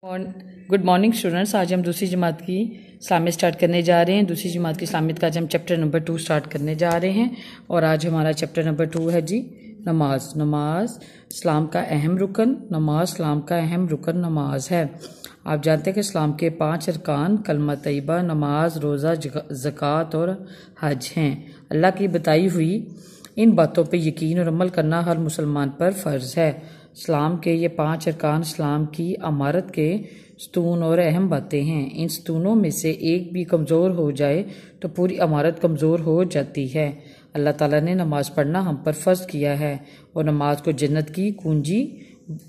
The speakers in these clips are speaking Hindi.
Good morning students. आज हम दूसरी जमात की इस्लामियत स्टार्ट करने जा रहे हैं। दूसरी जमात की इस्लामियत का आज हम चैप्टर नंबर 2 स्टार्ट करने जा रहे हैं और आज हमारा चैप्टर नंबर 2 है जी नमाज। नमाज इस्लाम का अहम रुकन, नमाज इस्लाम का अहम रुकन नमाज है। आप जानते हैं कि इस्लाम के 5 अरकान कलमा तैयबा, नमाज, रोज़ा, ज़कात और हज हैं। अल्लाह की बताई हुई इन बातों पर यकीन और अमल करना हर मुसलमान पर फ़र्ज़ है। इस्लाम के ये 5 अरकान इस्लाम की अमारत के स्तून और अहम बातें हैं। इन स्तूनों में से एक भी कमज़ोर हो जाए तो पूरी अमारत कमज़ोर हो जाती है। अल्लाह ताला ने नमाज़ पढ़ना हम पर फ़र्ज़ किया है और नमाज को जन्नत की कुंजी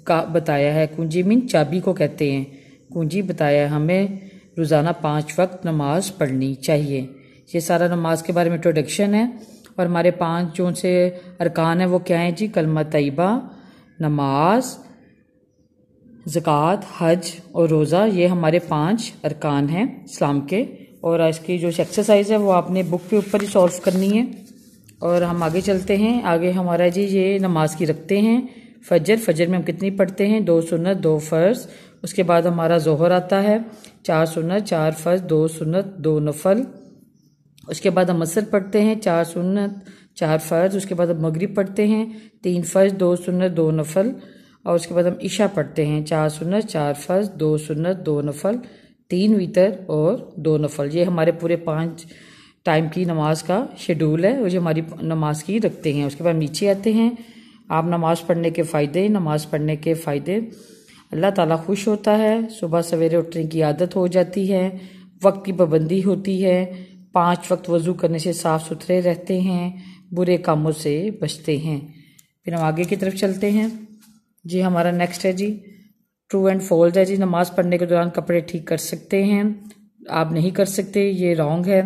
का बताया है। कुंजी मीन चाबी को कहते हैं। कुंजी बताया है हमें रोज़ाना 5 वक्त नमाज पढ़नी चाहिए। ये सारा नमाज के बारे में इंट्रोडक्शन है और हमारे 5 जो से अरकान हैं वो क्या हैं जी? कलमा तैयबा, नमाज, ज़कात, हज और रोज़ा, ये हमारे 5 अरकान हैं इस्लाम के। और इसकी जो एक्सरसाइज है वो आपने बुक के ऊपर ही सॉल्व करनी है। और हम आगे चलते हैं। आगे हमारा जी ये नमाज की रखते हैं। फजर में हम कितनी पढ़ते हैं? 2 सुन्नत 2 फ़र्ज़। उसके बाद हमारा ज़ोहर आता है 4 सुन्नत 4 फ़र्ज़ 2 सुन्नत 2 नफल। उसके बाद हम असर पढ़ते हैं 4 सुन्नत 4 फ़र्ज़। उसके बाद हम मगरिब पढ़ते हैं 3 फ़र्ज़ 2 सुन्नत 2 नफल। और उसके बाद हम इशा पढ़ते हैं 4 सुन्नत 4 फ़र्ज़ 2 सुन्नत 2 नफल, 3 वितर और 2 नफल। ये हमारे पूरे 5 टाइम की नमाज का शेड्यूल है और जो हमारी नमाज की रखते हैं। उसके बाद नीचे आते हैं। आप नमाज पढ़ने के फ़ायदे। नमाज पढ़ने के फ़ायदे, अल्लाह ताला खुश होता है, सुबह सवेरे उठने की आदत हो जाती है, वक्त की पाबंदी होती है, 5 वक्त वज़ू करने से साफ़ सुथरे रहते हैं, बुरे कामों से बचते हैं। फिर हम आगे की तरफ चलते हैं जी। हमारा नेक्स्ट है जी ट्रू एंड फॉल्स है जी। नमाज पढ़ने के दौरान कपड़े ठीक कर सकते हैं? आप नहीं कर सकते, ये रॉन्ग है।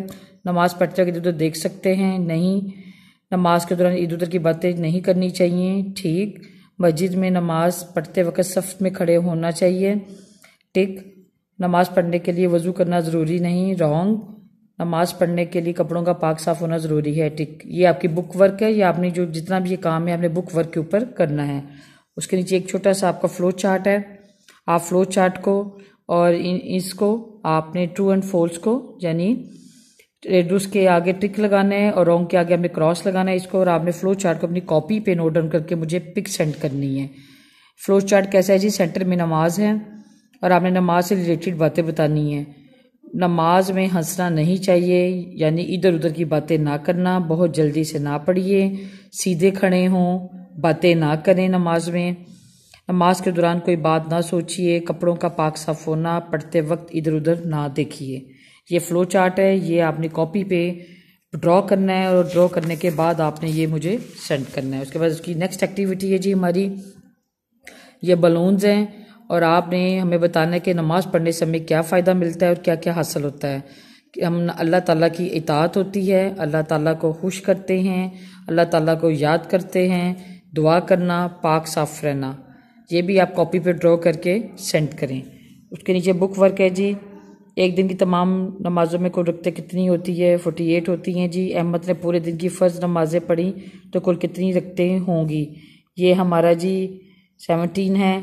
नमाज पढ़ते वक्त इधर उधर देख सकते हैं? नहीं। नमाज के दौरान इधर उधर की बातें नहीं करनी चाहिए? ठीक। मस्जिद में नमाज पढ़ते वक्त सफ़ में खड़े होना चाहिए? ठीक। नमाज पढ़ने के लिए वज़ू करना ज़रूरी नहीं? रॉन्ग। नमाज पढ़ने के लिए कपड़ों का पाक साफ़ होना ज़रूरी है? ठीक। ये आपकी बुक वर्क है, ये आपने जो जितना भी ये काम है आपने बुक वर्क के ऊपर करना है। उसके नीचे एक छोटा सा आपका फ्लो चार्ट है। आप फ्लो चार्ट को और इसको आपने ट्रू एंड फॉल्स को यानी रेडूस के आगे टिक लगाना है और रॉन्ग के आगे आपने क्रॉस लगाना है इसको। और आपने फ्लो चार्ट को अपनी कॉपी पे नोट डाउन करके मुझे पिक सेंड करनी है। फ्लो चार्ट कैसा है जी? सेंटर में नमाज है और आपने नमाज से रिलेटेड बातें बतानी है। नमाज में हंसना नहीं चाहिए, यानी इधर उधर की बातें ना करना, बहुत जल्दी से ना पढ़िए, सीधे खड़े हों, बातें ना करें नमाज में, नमाज के दौरान कोई बात ना सोचिए, कपड़ों का पाक साफ होना, पढ़ते वक्त इधर उधर ना देखिए। ये फ्लो चार्ट है, ये आपने कॉपी पे ड्रॉ करना है और ड्रॉ करने के बाद आपने ये मुझे सेंड करना है। उसके बाद उसकी नेक्स्ट एक्टिविटी है जी हमारी ये बलून्स हैं और आपने हमें बताना है कि नमाज पढ़ने से हमें क्या फ़ायदा मिलता है और क्या क्या हासिल होता है। कि हम अल्लाह ताला की इताअत होती है, अल्लाह ताला को खुश करते हैं, अल्लाह ताला को याद करते हैं, दुआ करना, पाक साफ रहना। ये भी आप कॉपी पे ड्रॉ करके सेंड करें। उसके नीचे बुक वर्क है जी। एक दिन की तमाम नमाज़ों में कुल रकतें कितनी होती है? 48 होती हैं जी। अहमद ने पूरे दिन की फ़र्ज़ नमाज़ें पढ़ी तो कुल कितनी रकतें होंगी? ये हमारा जी 17 है।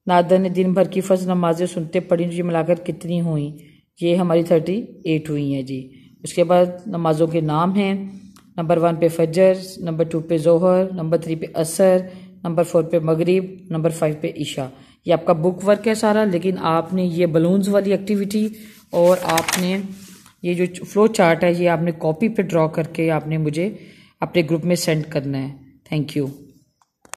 नादर ने दिन भर की फ़र्ज़ नमाज़ें सुनते पढ़ी जी, मिलाकर कितनी हुई? ये हमारी 38 हुई हैं जी। उसके बाद नमाज़ों के नाम हैं। नंबर 1 पे फजर, नंबर 2 पे ज़ोहर, नंबर 3 पे असर, नंबर 4 पे मगरिब, नंबर 5 पे इशा। ये आपका बुक वर्क है सारा, लेकिन आपने ये बलून्स वाली एक्टिविटी और आपने ये जो फ्लो चार्ट है ये आपने कॉपी पे ड्रॉ करके आपने मुझे अपने ग्रुप में सेंड करना है। Thank you.